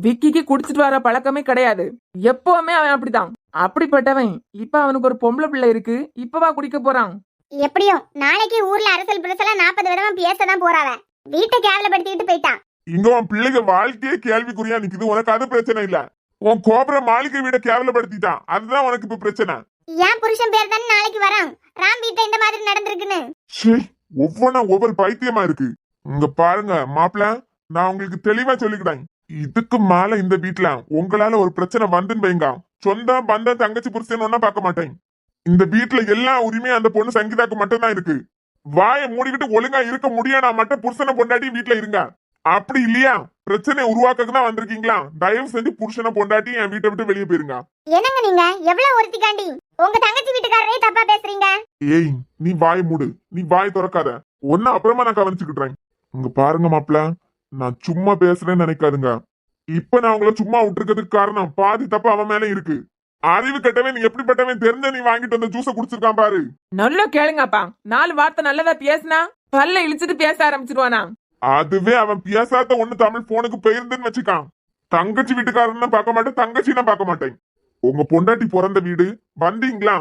D: விக்கிக்கு குடிச்சிட்டு வர பழக்கமே கிடையாது. எப்பவுமே அவன் அப்படிதான். அப்படிப்பட்டவன் இப்ப அவனுக்கு ஒரு பொம்பளை பிள்ளை இருக்கு, இப்பவா குடிக்க போறான்?
C: எப்படியோ நாளைக்கு ஊர்ல அரசல் பிரசல 40 விதமா பேசதான் போறாவ. வீட்டை கேவலப்படுத்திட்டு போயிட்டான்.
B: இங்க உன் பிள்ளைங்க வாழ்க்கையே கேள்விக்குறியா நிக்குது. உனக்கு அது பிரச்சனை இல்ல. உன் கோபுர மாளிகை வீட கேவலப்படுத்திட்டான், அதுதான் உனக்கு இப்ப பிரச்சனை.
C: என் புருஷன் பேர் தானே நாளைக்கு வரான். ராம் வீட்டை இந்த மாதிரி நடந்திருக்குன்னு.
B: ஒவ்வொன்னா ஒவ்வொரு பைத்தியமா இருக்கு. இங்க பாருங்க மாப்பிள்ள, நான் உங்களுக்கு தெளிவா சொல்லிக்கிட்டேன். இதுக்கு மேல இந்த வீட்டுல உங்களால ஒரு பிரச்சனை வந்துன்னு வைங்க, சொந்தம் பந்தம் தங்கச்சி புருஷன் ஒன்னா பார்க்க மாட்டேன். இந்த வீட்டுல எல்லா உரிமையும் அந்த பொண்ணு சங்கீதாக்கு மட்டும் தான் இருக்கு. வாயை மூடிக்கிட்டு ஒழுங்கா இருக்க முடியாதா மட்டும் புருஷனை பொண்டாட்டி வீட்டுல இருங்க. அப்படி இல்லையா பிரச்சனை உருவாக்க தான் வந்திருக்கீங்களா? தயவு செஞ்சு புருஷனை பொண்டாட்டி என் வீட்டை விட்டு வெளியே போயிருங்க.
C: என்னங்க நீங்க எவ்வளவு ஒருத்திக்காண்டி உங்க தங்கச்சி வீட்டுக்காரரே தப்பா பேசுறீங்க?
B: ஏய், நீ வாய் மூடு, நீ வாய் திறக்காத. ஒன்னு அப்புறமா நான் கவனிச்சுக்கிட்டேன். இங்க பாருங்க மாப்பிள்ள, நான் சும்மா பேசுறேன்னு நினைக்காதுங்க. இப்ப நான் உங்களை சும்மா விட்டுருக்கிறதுக்கு காரணம் பாதி தப்பு அவன் மேல இருக்கு. அறிவு கட்டவே நீ எப்படிப்பட்டவன் தெரிஞ்ச நீ வாங்கிட்டு வந்த ஜூஸ குடிச்சிருக்கான் பாரு.
D: நல்லா கேளுங்கப்பா, 4 வார்த்தை நல்லதா பேசினா பல்ல இழிச்சிட்டு பேச ஆரம்பிச்சிருவானா?
B: அதுவே அவன் பேசாத ஒண்ணு தமிழ் போனுக்கு போயிருந்துன்னு வச்சுக்கான். தங்கச்சி வீட்டுக்காரன்னு பார்க்க மாட்டேன், தங்கச்சின்னா பார்க்க மாட்டேன். உங்க பொண்டாட்டி பிறந்த வீடு வந்தீங்களா,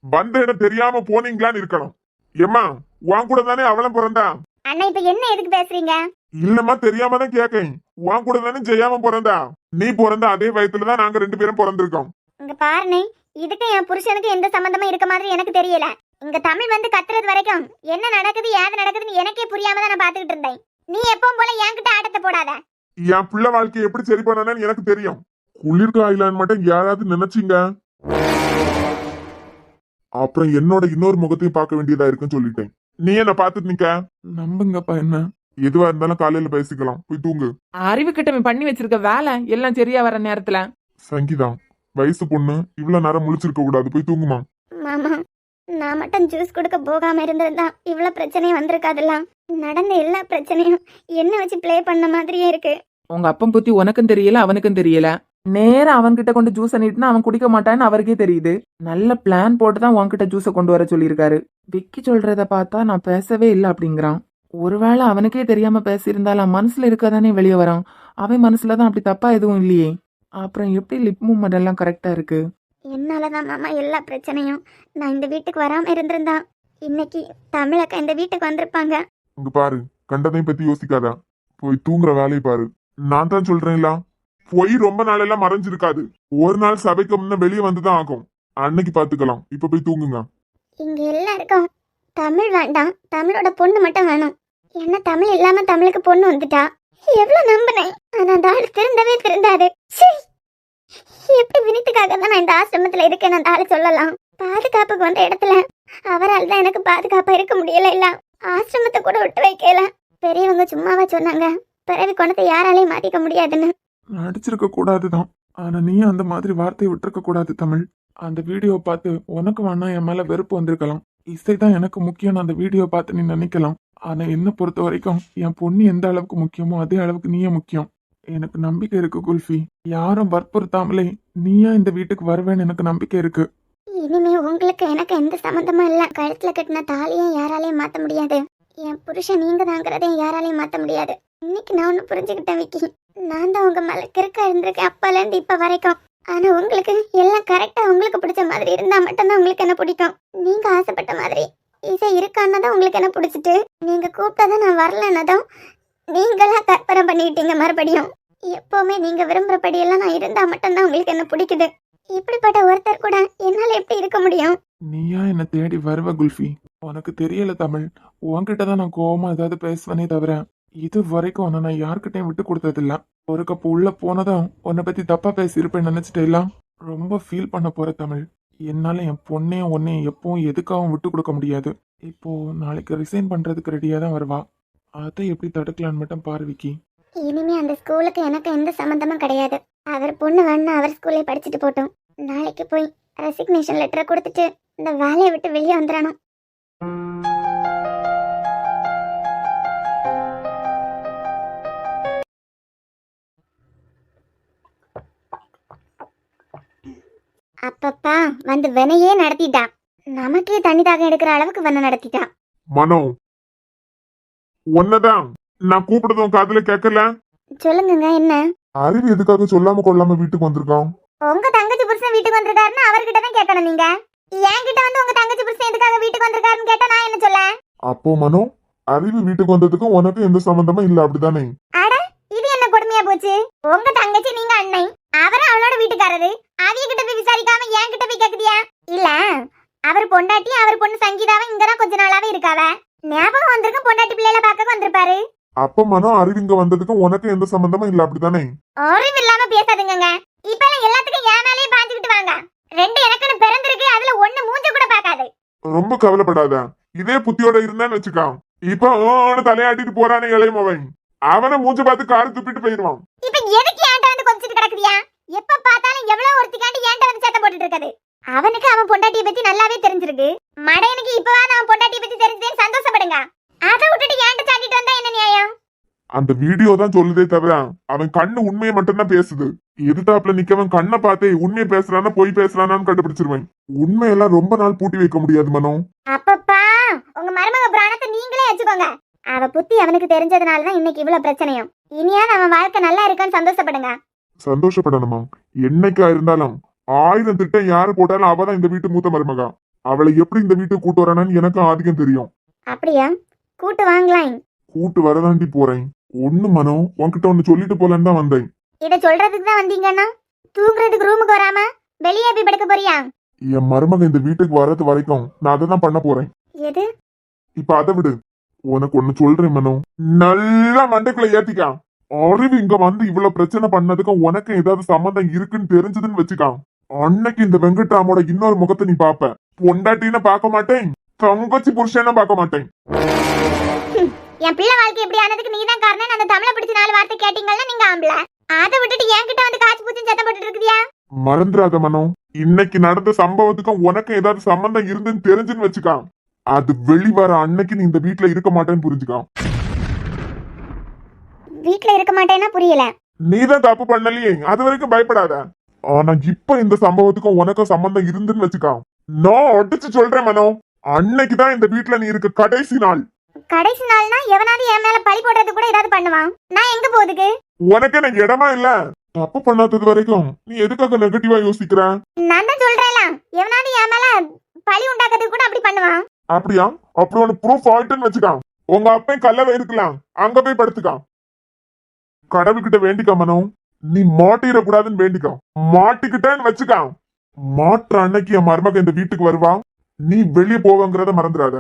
B: வந்த இடம் தெரியாம போனீங்களான்னு இருக்கணும். ஏம்மா, உன் கூட தானே அவளும் பிறந்தா?
C: அண்ணா இப்ப என்ன எதுக்கு பேசுறீங்க?
B: இல்லம்மா, தெரியாம தான் கேக்கேன். உன் கூட தானே ஜெயாம பிறந்தா? நீ பிறந்த அதே வயசுலதான் நாங்க 2 பேரும் பிறந்திருக்கோம்.
C: இங்க பாருண்ணே, இதுக்கு என் புருஷனுக்கு எந்த சம்பந்தமும் இருக்க மாதிரி எனக்கு தெரியல. இங்க தமிழ் வந்து கத்துறது வரைக்கும் என்ன நடக்குது ஏது நடக்குதுன்னு எனக்கே புரியாம தான் நான் பாத்துக்கிட்டு இருந்தேன். நீ எப்பவும் போல என்கிட்ட ஆட்டத்தை போடாத.
B: என் பிள்ளை வாழ்க்கையை எப்படி சரி பண்ணணும்னு எனக்கு தெரியும். குளிர்காயிலான்னு மட்டும் யாராவது நினைச்சீங்க, அப்புறம் என்னோட இன்னொரு முகத்தையும் பார்க்க வேண்டியதா இருக்குன்னு சொல்லிட்டேன். நீ என்ன பாத்துட்டு நிக்க?
E: நம்புங்கப்பா என்ன.
B: எதுவா இருந்தாலும் காலையில பேசிக்கலாம், போய் தூங்கு.
D: அறிவு கிட்டவன் பண்ணி வச்சிருக்க வேலை எல்லாம் சரியா வர நேரத்துல
B: சங்கீதா, வயசு பொண்ணு இவ்வளவு நேரம் முழிச்சிருக்க கூடாது, போய் தூங்குமா.
C: மாமா, நான் மட்டும் ஜூஸ் கொடுக்க போகாம இருந்திருந்தா இவ்வளவு பிரச்சனையும் வந்திருக்காதுல்ல. நடந்த எல்லா பிரச்சனையும் என்ன வச்சு ப்ளே பண்ண மாதிரியே இருக்கு.
D: உங்க அப்பன் புத்தி உனக்கும் தெரியல அவனுக்கும் தெரியல. நேரா அவன்கிட்ட கொண்டு ஜூஸ் நீட்டுனா அவன் குடிக்க மாட்டான்னு அவருக்கே தெரியுது. நல்ல பிளான் போட்டு தான் உன்கிட்ட ஜூஸை கொண்டு வர சொல்லியிருக்காரு. விக்கி சொல்றத பார்த்தா நான் பேசவே இல்லை அப்படிங்கிறான். ஒருவேளை அவனுக்கே தெரியாம பேசியிருந்தாலும் மனசுல இருக்கதானே வெளியே வரான். அவன் மனசுலதான் அப்படி தப்பா எதுவும் இல்லையே. அப்புறம் எப்படி லிப் மூமெண்ட் எல்லாம் கரெக்டா இருக்கு?
C: என்னாலதான் மாமா எல்லா பிரச்சனையும். நான் இந்த வீட்டுக்கு வராம இருந்திருந்தா இன்னைக்கு தமிழக்கா இந்த வீட்டுக்கு வந்திருப்பாங்க.
B: இங்க பாரு, கண்டதையும் பத்தி யோசிக்காதா, போய் தூங்குற வேலையை பாரு. நான் தான் சொல்றேன்ல, பொய் ரொம்ப நாளெல்லாம் மறைஞ்சிருக்காது. ஒரு நாள் சபைக்கு முன்ன வெளியே வந்துதான் ஆகும். அன்னைக்கு பாத்துக்கலாம். இப்ப போய் தூங்குங்க.
C: இங்க எல்லாருக்கும் தமிழ் வேண்டாம், தமிழோட பொண்ணு மட்டும் வேணும். என்ன தமிழ் இல்லாம தமிழுக்கு பொண்ணு வந்துட்டா? எவ்வளவு நம்பினேன், ஆனா அந்த ஆள் திருந்தவே திருந்தாது. சீ! எப்படி வினித்துக்காக தான் நான் இந்த ஆசிரமத்துல இருக்கேன்னு அந்த ஆளு சொல்லலாம். பாதுகாப்புக்கு வந்த இடத்துல அவரால் தான் எனக்கு பாதுகாப்பா இருக்க முடியல. இல்ல ஆசிரமத்தை கூட விட்டு வைக்கல. பெரியவங்க சும்மாவா சொன்னாங்க பிறவி குணத்தை யாராலையும் மாத்திக்க முடியாதுன்னு.
E: நடிச்சிருக்க கூடாதுதான், ஆனா நீ அந்த மாதிரி வார்த்தையை விட்டுருக்க கூடாது தமிழ். அந்த வீடியோ பார்த்து உனக்கு வேணா என் மேல வெறுப்பு வந்திருக்கலாம். இசைதான் எனக்கு முக்கியம் அந்த வீடியோ பார்த்து நீ நினைக்கலாம். ஆனா என்ன பொறுத்த வரைக்கும் என் பொண்ணு எந்த அளவுக்கு முக்கியமோ அதே அளவுக்கு நீயே முக்கியம். எனக்கு நம்பிக்கை இருக்கு குல்ஃபி. யாரும் வற்புறுத்தாமலே நீயா இந்த வீட்டுக்கு வருவேன்னு எனக்கு நம்பிக்கை இருக்கு.
C: இனிமே உங்களுக்கு எனக்கு எந்த சம்மந்தமும் இல்ல. கழுத்துல கட்டின தாலியும் யாராலையும் மாத்த முடியாது. என் புருஷன் நீங்க தாங்கிறதையும் யாராலையும் மாத்த முடியாது. இன்னைக்கு நான் ஒண்ணு புரிஞ்சுக்கிட்டேன் விக்கி. நான் தான் உங்க மேல கிறுக்கா இருந்திருக்கேன் அப்பல இருந்து இப்ப வரைக்கும். ஆனா உங்களுக்கு எல்லாம் கரெக்டா உங்களுக்கு பிடிச்ச மாதிரி இருந்தா மட்டும்தான் உங்களுக்கு என்ன பிடிக்கும். நீங்க ஆசைப்பட்ட மாதிரி இசை இருக்கான்னதான் உங்களுக்கு என்ன பிடிச்சிட்டு, நீங்க கூப்பிட்டாதான் நான் வரலன்னதும் நீங்களா கற்பனை பண்ணிக்கிட்டீங்க. மறுபடியும் எப்பவுமே நீங்க விரும்புறபடி எல்லாம் நான் இருந்தா மட்டும்தான் உங்களுக்கு என்ன பிடிக்குது. இப்படிப்பட்ட ஒருத்தர் கூட என்னால எப்படி இருக்க முடியும்?
E: நீயா என்ன தேடி வருவ குல்ஃபி? உனக்கு தெரியல தமிழ், உன்கிட்ட தான் நான் கோவமா ஏதாவது பேசுவேனே தவிர இது வரைக்கும் உன்னை நான் யார்கிட்டையும் விட்டு கொடுத்ததில்ல. ஒரு கப்பு உள்ள போனதும் உன்னை பத்தி தப்பா பேசியிருப்பேன் நினைச்சிட்டே எல்லாம் ரொம்ப ஃபீல் பண்ண போற தமிழ். என்னால என் பொண்ணையும் உன்னையும் எப்பவும் எதுக்காகவும் விட்டு கொடுக்க முடியாது. இப்போ நாளைக்கு ரிசைன் பண்றதுக்கு ரெடியா தான் வருவா. அதை எப்படி தடுக்கலான்னு மட்டும் பாரு விக்கி.
C: இனிமே அந்த ஸ்கூலுக்கு எனக்கு எந்த சம்பந்தமும் கிடையாது. அவர் பொண்ணு வேணா அவர் ஸ்கூல்ல படிச்சுட்டு போட்டோம். நாளைக்கு போய் ரெசிக்னேஷன் லெட்டரை கொடுத்துட்டு இந்த வேலையை விட்டு வெளியே வந்துடணும். அப்பப்பா வந்து வெனையே நடத்திட்டா. நமக்கே தண்ணி தாகம் எடுக்கிற அளவுக்கு வென நடத்திட்டா.
B: மனோ, ஒன்னதான் நான் கூப்பிடுறதும் காதுல கேட்கல.
C: சொல்லுங்க என்ன?
B: அறிவு எதுக்காக சொல்லாம கொள்ளாம வீட்டுக்கு வந்திருக்கான்?
C: உங்க தங்கச்சி புருஷன் வீட்டுக்கு வந்திருக்காருன்னா அவர்கிட்ட தான் கேட்கணும். நீங்க என்கிட்ட வந்து உங்க தங்கச்சி புருஷன் எதுக்காக வீட்டுக்கு வந்திருக்காருன்னு கேட்டா நான் என்ன சொல்ல?
B: அப்போ மனோ, அறிவு வீட்டுக்கு வந்ததுக்கும் உனக்கு எந்த சம்பந்தமும் இல்ல, அப்படிதானே?
C: அட, இது என்ன கொடுமையா போச்சு? உங்க தங்கச்சி நீங்க அண்ணன், அவரும் அவளோட வீட்டுக்காரரு. அவிய கிட்ட போய் விசாரிக்காம என்கிட்ட போய் கேக்குதியா? இல்ல, அவர் பொண்டாட்டி அவர் பொண்ணு சங்கீதாவும் இங்கதான் கொஞ்ச நாளாவே இருக்காவ. ஞாபகம் வந்திருக்கும் பொண்டாட்டி பிள்ளைல பார்க்க வந்திருப்பாரு.
B: அப்ப மனோ, அறிவு இங்க வந்ததுக்கும் உனக்கு எந்த சம்பந்தமும் இல்ல, அப்படிதானே?
C: அறிவு இல்லாம பேசாதுங்க. இப்ப எல்லாத்துக்கும் என் மேலேயே பாஞ்சுக்கிட்டு வாங்க. 2 எனக்குன்னு பிறந்திருக்கு, அதுல 1 மூஞ்ச கூட பார்க்காது.
B: ரொம்ப கவலைப்படாத. இதே புத்தியோட இருந்தான்னு வச்சுக்கான். இப்ப தலையாட்டிட்டு போறானே இளையமவன், அவனை மூஞ்ச பார்த்து காரை துப்பிட்டு போயிருவான்.
C: இப்ப எதுக்கு ஏன்ட்ட வந்து கொஞ்சிட்டு கிடக்குறியா? எப்ப பார்த்தாலும் எவ்வளவு ஒருத்திக்காண்டி ஏன்ட்ட வந்து சத்தம் போட்டுட்டு இருக்குது. அவனுக்கு அவன் பொண்டாட்டியை பத்தி நல்லாவே தெரிஞ்சிருக்கு. மடையனுக்கு இப்பவாது அவன் பொண்டாட்டியை பத்தி தெரிஞ்சதே சந்தோஷப்படுங்க. அதை விட்டுட்டு ஏன்ட்ட சாட்டிட்டு வந்தா என்ன நியாயம்?
B: அந்த வீடியோ தான் சொல்லுதே தவிர அவன் கண்ணு உண்மையை மட்டும்தான் பேசுது. எதிர்த்தாப்புல நிக்கவன் கண்ணை பார்த்தே உண்மையை பேசுறானா பொய் பேசுறானான்னு கண்டுபிடிச்சிருவேன். உண்மையெல்லாம் ரொம்ப நாள் பூட்டி வைக்க முடியாது மனோ.
C: அப்பப்பா உங்க மருமக பிராணத்தை நீங்களே வச்சுக்கோங்க. அவ புத்தி அவனுக்கு தெரிஞ்சதுனாலதான் இன்னைக்கு இவ்வளவு பிரச்சனையும். இனியாவது அவன் வாழ்க்கை நல்லா இருக்கான்னு சந்தோஷப்படுங்க.
B: சந்தோஷப்படணுமா? என்னைக்கா இருந்தாலும் 1000 திட்டம் யாரு போட்டாலும் அவதான் இந்த வீட்டு மூத்த மருமகா. அவளை எப்படி இந்த வீட்டுக்கு கூட்டு வரானு எனக்கு அதிகம் தெரியும்.
C: அப்படியா? கூட்டு வாங்கலாம்.
B: கூட்டு வரதாண்டி போறேன். ஒண்ணு மனோ, உன்கிட்ட ஒண்ணு சொல்லிட்டு போலன்னு தான் வந்தேன்.
C: இத சொல்றதுக்கு தான் வந்தீங்கன்னா தூங்குறதுக்கு ரூமுக்கு வராம வெளியே போய் படுக்க போறியா?
B: என் மருமக இந்த வீட்டுக்கு வர்றது வரைக்கும் நான் அதை தான் பண்ண போறேன்.
C: எது?
B: இப்ப அதை விடு. உனக்கு ஒண்ணு சொல்றேன் மனோ, நல்லா மண்டைக்குள்ள ஏத்திக்கா. அறிவு இங்க வந்து இவ்வளவு பிரச்சனை பண்ணதுக்கும் உனக்கு ஏதாவது சம்மந்தம் இருக்குன்னு தெரிஞ்சதுன்னு வச்சுக்கா. அன்னைக்கு இந்த வெங்கட்ராமோட இன்னொரு முகத்தை நீ பாப்ப. பொண்டாட்டின்னு பார்க்க மாட்டேன், தங்கச்சி புருஷன பார்க்க மாட்டேன்.
C: என் பிள்ளை வாழ்க்கை எப்படி ஆனதுக்கு நீதான் காரணம். அந்த தமிழை பிடிச்ச 4 வார்த்தை கேட்டீங்கல்ல நீங்க ஆம்பளை. அதை விட்டுட்டு என்கிட்ட வந்து காய்ச்சி பூச்சி சத்தம் போட்டுட்டு இருக்குதியா?
B: மறந்துடாத மனோ, இன்னைக்கு நடந்த சம்பவத்துக்கும் உனக்கு ஏதாவது சம்பந்தம் இருந்துன்னு தெரிஞ்சுன்னு வச்சுக்கா. அது வெளிவர அன்னைக்கு நீ இந்த வீட்டுல இருக்க மாட்டேன்னு புரிஞ்சுக்கா.
C: வீட்ல இருக்க மாட்டேன்னா புரியல.
B: நீதான் தப்பு பண்ணலையே, அது வரைக்கும் பயப்படாத. ஆனா இப்ப இந்த சம்பவத்துக்கும் உனக்கும் சம்பந்தம் இருந்துன்னு வச்சுக்கா. நான் அடிச்சு சொல்றேன் மனோ, அன்னைக்குதான் இந்த வீட்டுல நீ இருக்க கடைசி நாள்.
C: கடைசி நாள்னா எவனாவது என் மேல பழி போடுறது கூட ஏதாவது பண்ணுவான். நான் எங்க போகுதுக்கு?
B: உனக்கு எனக்கு இடமா இல்ல. தப்பு பண்ணாதது வரைக்கும் நீ எதுக்காக நெகட்டிவா யோசிக்கிற?
C: நான் தான் சொல்றேன்ல, எவனாவது என் மேல பழி உண்டாக்குறது கூட அப்படி பண்ணுவான்.
B: அப்படியா? அப்புறம் உனக்கு ப்ரூஃப் ஆயிட்டுன்னு வச்சுக்கா. உங்க அப்பையும் கல்லவை இருக்கலாம், அங்க போய் படுத்துக்கா. கடவுள்கிட்ட வேண்டிக்கா மனோ, நீ மாட்டிடக்கூடாதுன்னு வேண்டிக்கா. மாட்டிக்கிட்டேன்னு வச்சுக்கா, மாற்ற அன்னைக்கு என் மருமக இந்த வீட்டுக்கு வருவா. நீ வெளியே போவங்கிறத மறந்துடாத.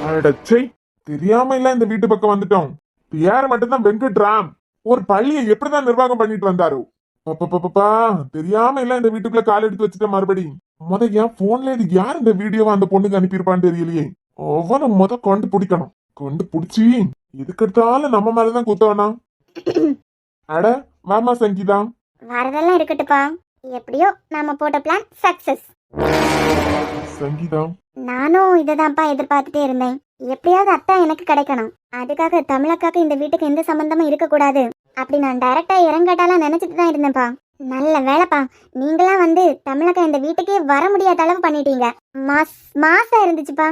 B: அடச்சை, தெரியாம இல்ல இந்த வீட்டு பக்கம் வந்துட்டோம். யாரு மட்டும்தான் வெங்கட்ராம் ஒரு பள்ளியை எப்படிதான் நிர்வாகம் பண்ணிட்டு வந்தாரு. பாப்பா தெரியாம இல்ல இந்த வீட்டுக்குள்ள கால் எடுத்து வச்சுட்ட. மறுபடி என் போன்ல இது யார் இந்த வீடியோவை அந்த பொண்ணுக்கு அனுப்பியிருப்பான்னு தெரியலையே. அவனை கொண்டு பிடிக்கணும். கொண்டு பிடிச்சி எதுக்கெடுத்தாலும் நம்ம மேலதான் குத்த வேணாம். அட வாமா சங்கீதா.
C: வரதெல்லாம் இருக்கட்டுப்பா. எப்படியோ நாம போட்ட பிளான் சக்சஸ்.
B: சங்கீதா,
C: நானும் இததான்ப்பா எதிர்பார்த்துட்டே இருந்தேன். எப்படியாவது அத்தா எனக்கு கிடைக்கணும். அதுக்காக தமிழக்காக்கு இந்த வீட்டுக்கு எந்த சம்பந்தமும் இருக்க கூடாது அப்படி நான் டைரக்டா இறங்கட்டாலாம் நினைச்சிட்டு தான் இருந்தேன்ப்பா. நல்ல வேலைப்பா, நீங்களா வந்து தமிழக்கா இந்த வீட்டுக்கே வர முடியாத அளவு பண்ணிட்டீங்க. மாசா இருந்துச்சுப்பா.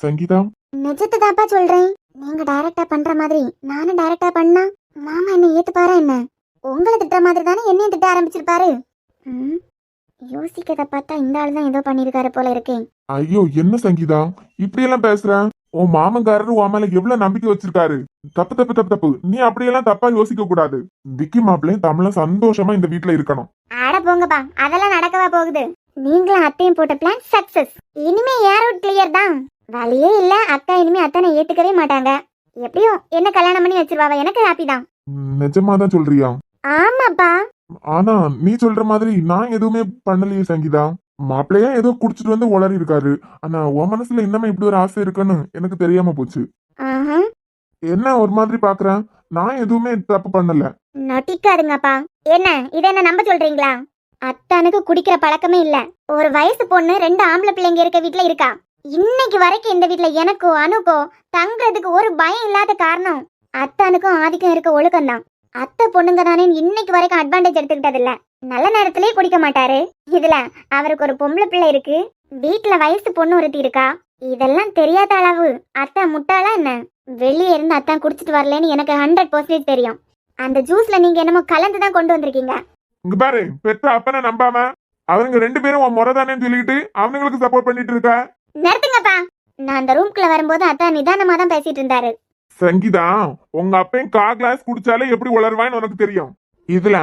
B: சங்கீதா,
C: நிஜத்தை தான்ப்பா சொல்றேன். நீங்க டைரக்டா பண்ற மாதிரி நானும் டைரக்டா பண்ணா மாமா என்ன ஏத்துப்பாரா என்ன? உங்களை திட்டுற மாதிரி தானே என்னையும் திட்ட ஆரம்பிச்சிருப்பாரு. யோசிக்கத பார்த்தா இந்த ஆள் தான் ஏதோ பண்ணிருக்காரு போல இருக்கேன்.
B: ஐயோ என்ன சங்கீதா இப்படி எல்லாம் பேசுற? உன் மாமன்காரரு உன் மேல எவ்வளவு நம்பிக்கை வச்சிருக்காரு. தப்பு தப்பு தப்பு தப்பு. நீ அப்படியெல்லாம் தப்பா யோசிக்க கூடாது. விக்கி மாப்பிள்ளையும் தமிழும் சந்தோஷமா இந்த வீட்டுல இருக்கணும்.
C: ஆட போங்கப்பா, அதெல்லாம் நடக்கவா போகுது. நீங்களும் அத்தையும் போட்ட பிளான் சக்சஸ். இனிமே ஏர் அவுட் கிளியர் தான். வழியே இல்ல. அக்கா இனிமே அத்தனை ஏத்துக்கவே மாட்டாங்க. எப்படியும் என்ன கல்யாணம் பண்ணி வச்சிருவாவ. எனக்கு ஹாப்பி தான்.
B: நிஜமாதான் சொல்றியா?
C: ஆமாப்பா.
B: ஆனா நீ சொல்ற மாதிரி நான் எதுவுமே பண்ணலையே சங்கீதா. மாப்பிள்ளையா ஏதோ குடிச்சிட்டு வந்து உளறி இருக்காரு. ஆனா உன் மனசுல இன்னமே இப்படி ஒரு ஆசை இருக்குன்னு எனக்கு தெரியாம போச்சு. என்ன ஒரு மாதிரி பாக்குறேன்? நான் எதுவுமே தப்பு பண்ணல.
C: நொட்டிக்காதுங்கப்பா. என்ன இத என்ன நம்ப சொல்றீங்களா? அத்தானுக்கு குடிக்கிற பழக்கமே இல்ல. ஒரு வயசு பொண்ணு 2 ஆம்பளை பிள்ளைங்க இருக்க வீட்டுல இருக்கா. இன்னைக்கு வரைக்கும் இந்த வீட்டுல எனக்கோ அனுக்கோ தங்குறதுக்கு ஒரு பயம் இல்லாத காரணம் அத்தானுக்கும் ஆதிக்கம் இருக்க ஒழுக்கம் தான். அத்தை பொண்ணுங்க தானே இன்னைக்கு வரைக்கும் அட்வான்டேஜ் எடுத்துக்கிட்டது இல்ல. நல்ல நேரத்திலே குடிக்க மாட்டாரு. இதுல அவருக்கு ஒரு பொம்பளை பிள்ளை இருக்கு. வீட்டுல வயசு பொண்ணு ஒருத்தி இருக்கா. இதெல்லாம் தெரியாத அளவு அத்தா முட்டாளா என்ன? வெளியே இருந்து அத்தான் குடிச்சிட்டு வரலன்னு எனக்கு 100% தெரியும். அந்த ஜூஸ்ல நீங்க என்னமோ கலந்துதான் கொண்டு வந்திருக்கீங்க.
B: இங்க பாரு, பெத்த அப்பனை நம்பாம அவங்க 2 பேரும் உன் முறைதானே சொல்லிட்டு அவங்களுக்கு சப்போர்ட் பண்ணிட்டு இருக்க.
C: நிறுத்துங்கப்பா. நான் அந்த ரூம்குள்ள வரும்போது அத்தா நிதானமா தான் பேசிட்டு இருந்தாரு.
B: சங்கீதா, உங்க அப்பையும் 1/4 கிளாஸ் குடிச்சாலே எப்படி உளருவான்னு உனக்கு தெரியும். இதுல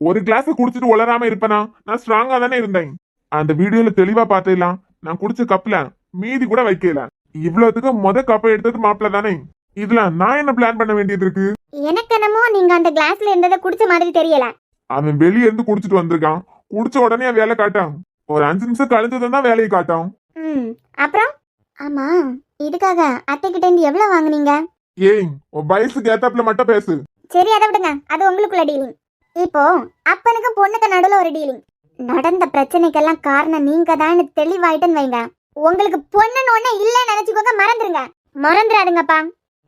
B: ஒரு கிளாஸ் குடிச்சிட்டு உளராம இருப்பனா? நான் ஸ்ட்ராங்கா தானே இருந்தேன். அந்த வீடியோல தெளிவா பாத்துலாம். நான் குடிச்ச கப்ல மீதி கூட வைக்கல. இவ்வளவுக்கு கப்பை எடுத்தது மாப்பிள்ள தானே. இதுல நான் என்ன பிளான் பண்ண வேண்டியது இருக்கு?
C: எனக்கு என்னமோ நீங்க அந்த கிளாஸ்ல இருந்ததை குடிச்ச மாதிரி தெரியல.
B: அவன் வெளியே இருந்து குடிச்சிட்டு வந்திருக்கான். குடிச்ச உடனே வேலை காட்டான். ஒரு 5 நிமிஷம் கழிஞ்சதுதான் வேலையை காட்டான்.
C: அப்புறம் ஆமா, இதுக்காக அத்தை கிட்ட இருந்து எவ்வளவு வாங்குனீங்க?
E: ஏய் உன் வயசுக்கு ஏத்தாப்புல மட்டும் பேசு.
C: சரி அதை விடுங்க, அது உங்களுக்குள்ள டீலிங். இப்போ அப்பனுக்கும் பொண்ணுக்கு நடுவுல ஒரு டீலிங். நடந்த பிரச்சனைக்கெல்லாம் காரணம் நீங்க தான் தெளிவாயிட்டுன்னு வைங்க. உங்களுக்கு பொண்ணுன்னு ஒண்ணு இல்லன்னு நினைச்சுக்கோங்க, மறந்துருங்க. மறந்துடாதுங்கப்பா.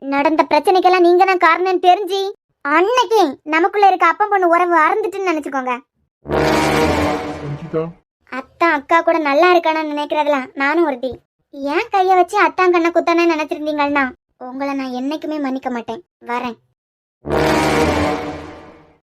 C: நடந்த பிரச்சனைக்கெல்லாம் நீங்க தான் காரணம் தெரிஞ்சு அன்னைக்கு நமக்குள்ள இருக்க அப்பன் பொண்ணு உறவு அறந்துட்டுன்னு நினைச்சுக்கோங்க.
E: சங்கீதா
C: அத்தா அக்கா கூட நல்லா இருக்கானு நினைக்கிறதுல நானும் ஒருத்தி. ஏன் கைய வச்சு அத்தான் கண்ணை குத்தானே நினைச்சிருந்தீங்கன்னா உங்களை நான் என்னைக்குமே மன்னிக்க மாட்டேன். வரேன்.